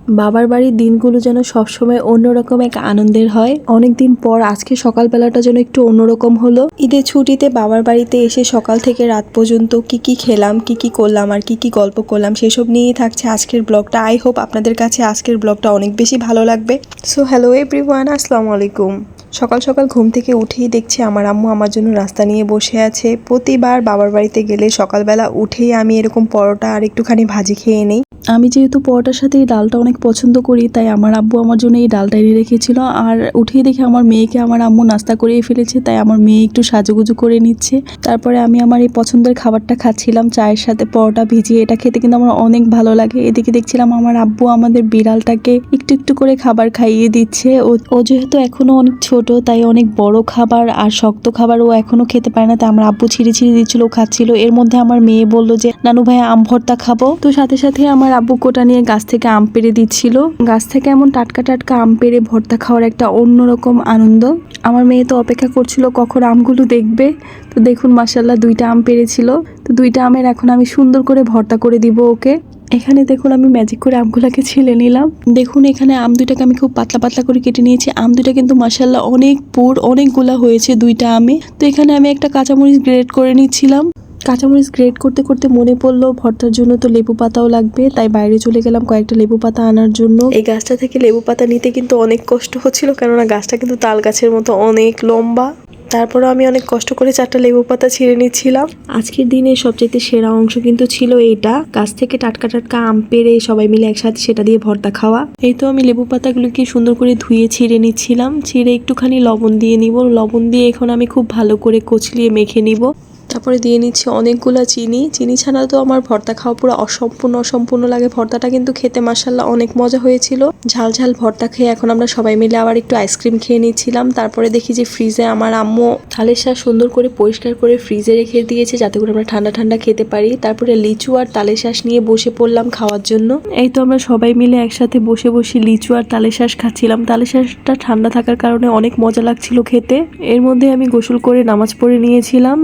বাবার বাড়ির দিনগুলো যেন সবসময় অন্যরকম এক আনন্দের হয়। অনেকদিন পর আজকে সকালবেলাটা যেন একটু অন্যরকম হলো। ঈদের ছুটিতে বাবার বাড়িতে এসে সকাল থেকে রাত পর্যন্ত কি কি খেলাম, কি কি করলাম আর কি কি গল্প করলাম সেসব নিয়েই থাকছে আজকের ব্লগটা। আই হোপ আপনাদের কাছে আজকের ব্লগটা অনেক বেশি ভালো লাগবে। সো হ্যালো এভরিওয়ান, আসসালামু আলাইকুম। সকাল সকাল ঘুম থেকে উঠেই দেখছি আমার আম্মু আমার জন্য রাস্তা নিয়ে বসে আছে। প্রতিবার বাবার বাড়িতে গেলে সকালবেলা উঠেই আমি এরকম পরোটা আর একটুখানি ভাজি খেয়ে নেই। আমি যেহেতু পরোটার সাথে এই ডালটা অনেক পছন্দ করি, তাই আমার আব্বু আমার জন্য এই ডালটা এনে রেখেছিল। আর উঠেই দেখে আমার মেয়েকে আমার আম্মু নাস্তা করিয়ে ফেলেছে, তাই আমার মেয়ে একটু সাজুগুজু করে নিচ্ছে। তারপরে আমি আমার এই পছন্দের খাবারটা খাচ্ছিলাম চায়ের সাথে পরোটা ভিজিয়ে। এটা খেতে কিন্তু আমার অনেক ভালো লাগে। এদিকে দেখছিলাম আমার আব্বু আমাদের বিড়ালটাকে একটু একটু করে খাবার খাইয়ে দিচ্ছে। ও যেহেতু এখনো অনেক ছোট, তাই অনেক বড় খাবার আর শক্ত খাবার ও এখনো খেতে পারে না, তাই আমার আব্বু ছিঁড়ে ছিঁড়ে দিচ্ছিল, ও খাচ্ছিল। এর মধ্যে আমার মেয়ে বললো যে নানু ভাই আম ভর্তা খাবো। তো সাথে সাথে আমার আব্বু কোটা নিয়ে গাছ থেকে আম পেড়ে দিচ্ছিল। গাছ থেকে এমন টাটকা টাটকা আম পেড়ে ভর্তা খাওয়ার একটা অন্যরকম আনন্দ। আমার মেয়ে তো অপেক্ষা করছিল কখন আমগুলো দেখবে। তো দেখুন মাশাআল্লাহ 2টা আম পেড়েছিল। তো 2টা আমের এখন আমি সুন্দর করে ভর্তা করে দিব ওকে। এখানে দেখুন আমি ম্যাজিক করে আমগুলাকে ছিলে নিলাম। দেখুন এখানে আম 2টাকে আমি খুব পাতলা পাতলা করে কেটে নিয়েছি। আম 2টা কিন্তু মাশাআল্লাহ অনেক পুর, অনেকগুলা হয়েছে 2টা আমে। তো এখানে আমি একটা কাঁচামরিচ গ্রেট করে নিচ্ছিলাম। কাঁচামরিচ গ্রেট করতে করতে মনে পড়লো ভর্তার জন্য তো লেবু পাতাও লাগবে, তাই বাইরে চলে গেলাম কয়েকটা লেবু পাতা আনার জন্য। এই গাছটা থেকে লেবু পাতা নিতে কিন্তু অনেক কষ্ট হচ্ছিল, কেননা গাছটা কিন্তু তাল গাছের মতো অনেক লম্বা। তারপরও আমি অনেক কষ্ট করে 4টা লেবু পাতা ছিঁড়ে নিচ্ছিলাম। আজকের দিনে সবচেয়ে সেরা অংশ কিন্তু ছিল এইটা, গাছ থেকে টাটকা টাটকা আম পেড়ে সবাই মিলে একসাথে সেটা দিয়ে ভর্তা খাওয়া। এই তো আমি লেবু পাতাগুলোকে সুন্দর করে ধুয়ে ছিঁড়ে নিচ্ছিলাম। ছিঁড়ে একটুখানি লবণ দিয়ে নিব। লবণ দিয়ে এখন আমি খুব ভালো করে কচলিয়ে মেখে নিব। তারপরে দিয়ে নিচ্ছি অনেকগুলা চিনি। চিনি ছাড়া তো আমার ভর্তা খাওয়া পুরো অসম্পূর্ণ লাগে। ভর্তাটা কিন্তু খেতে মাশাআল্লাহ অনেক মজা হয়েছিল। ঝাল ঝাল ভর্তা খেয়ে এখন আমরা সবাই মিলে আবার একটু আইসক্রিম খেয়ে নিচ্ছিলাম। তারপরে দেখি যে ফ্রিজে আমার আম্মু তালের শাঁস সুন্দর করে পরিষ্কার করে ফ্রিজে রেখে দিয়েছে, যাতে করে আমরা ঠান্ডা ঠান্ডা খেতে পারি। তারপরে লিচু আর তালের শাঁস নিয়ে বসে পড়লাম খাওয়ার জন্য। এই তো আমরা সবাই মিলে একসাথে বসে বসে লিচু আর তালের শাঁস খাচ্ছিলাম। তালের শাঁসটা ঠান্ডা থাকার কারণে অনেক মজা লাগছিল খেতে। এর মধ্যে আমি গোসল করে নামাজ পড়ে নিয়েছিলাম।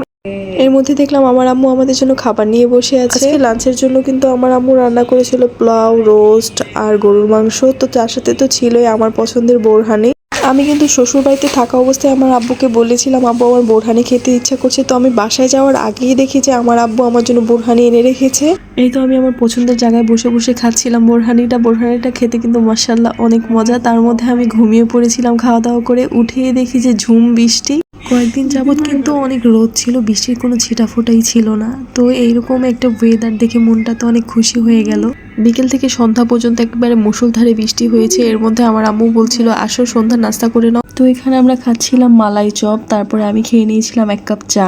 এর মধ্যে দেখলাম আমার আম্মু আমাদের জন্য খাবার নিয়ে বসে আছে। লাঞ্চের জন্য কিন্তু আমার আম্মু রান্না করেছিল পোলাও, রোস্ট আর গরুর মাংস। তো তার সাথে তো ছিলই আমার পছন্দের বোরহানি। আমি কিন্তু শ্বশুর বাড়িতে থাকা অবস্থায় আমার আব্বুকে বলেছিলাম আব্বু আমার বোরহানি খেতে ইচ্ছা করছে। তো আমি বাসায় যাওয়ার আগেই দেখি যে আমার আব্বু আমার জন্য বোরহানি এনে রেখেছে। এই তো আমি আমার পছন্দের জায়গায় বসে বসে খাচ্ছিলাম বোরহানিটা খেতে কিন্তু মাশাআল্লাহ অনেক মজা। তার মধ্যে আমি ঘুমিয়ে পড়েছিলাম খাওয়া দাওয়া করে। উঠেই দেখি যে ঝুম বৃষ্টি। কয়েকদিন যাবৎ কিন্তু অনেক রোদ ছিল, বৃষ্টির কোনো ছিটাফোঁটাই ছিল না। তো এইরকম একটা ওয়েদার দেখে মনটা তো অনেক খুশি হয়ে গেল। বিকেল থেকে সন্ধ্যা পর্যন্ত একেবারে মুষলধারে বৃষ্টি হয়েছে। এর মধ্যে আমার আম্মু বলছিল আসো সন্ধ্যা নাস্তা করে নাও। তো এখানে আমরা খাচ্ছিলাম মালাই চপ, তারপরে আমি খেয়ে নিয়েছিলাম 1 কাপ চা।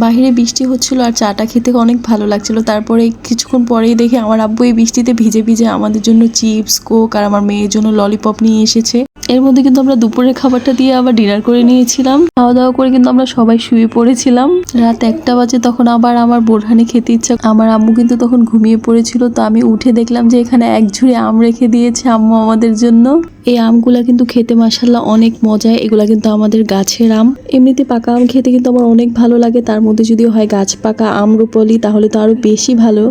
বাহিরে বৃষ্টি হচ্ছিল আর চাটা খেতে অনেক ভালো লাগছিল। তারপরে কিছুক্ষণ পরেই দেখি আমার আব্বু এই বৃষ্টিতে ভিজে ভিজে আমাদের জন্য চিপস, কোক আর আমার মেয়ের জন্য ললিপপ নিয়ে এসেছে। এর মধ্যে কিন্তু আমরা দুপুরের খাবারটা দিয়ে আবার ডিনার করে নিয়েছিলাম। খাওয়া দাওয়া করে কিন্তু আমরা সবাই শুয়ে পড়েছিলাম। রাত 1টা বাজে, তখন আবার আমার বোরহানি খেতে ইচ্ছা। আমার আম্মু কিন্তু তখন ঘুমিয়ে পড়েছিল। তো আমি উঠে দেখলাম যে এখানে 1 ঝুড়ি আম রেখে দিয়েছে আম্মু আমাদের জন্য। এই আমগুলা কিন্তু খেতে মাশাআল্লাহ অনেক মজা। এগুলা কিন্তু আমাদের গাছের আম। এমনিতে পাকা আম খেতে কিন্তু আমার অনেক ভালো লাগে, তার মধ্যে যদি হয় গাছ পাকা আম্রপলি তাহলে তো আরো বেশি ভালো।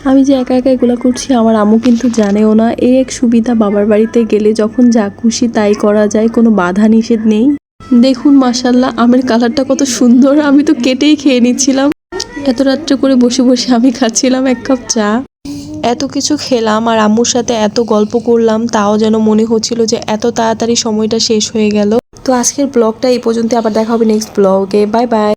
আমি যে একা একা এগুলা করছি আমার আম্মু কিন্তু জানেও না। এই এক সুবিধা বাবার বাড়িতে গেলে, যখন যা খুশি তাই করা যায়, কোনো বাধা নিষেধ নেই। দেখুন মাশাআল্লাহ আমের কালারটা কত সুন্দর। আমি তো কেটেই খেয়ে নিচ্ছিলাম। এত রাত্রে করে বসে বসে আমি খাচ্ছিলাম 1 কাপ চা। এত কিছু খেলাম আর আম্মুর সাথে এত গল্প করলাম, তাও যেন মনে হচ্ছিল যে এত তাড়াতাড়ি সময়টা শেষ হয়ে গেল। তো আজকের ব্লগটা এই পর্যন্ত, আবার দেখা হবে নেক্সট ব্লগে। Bye bye.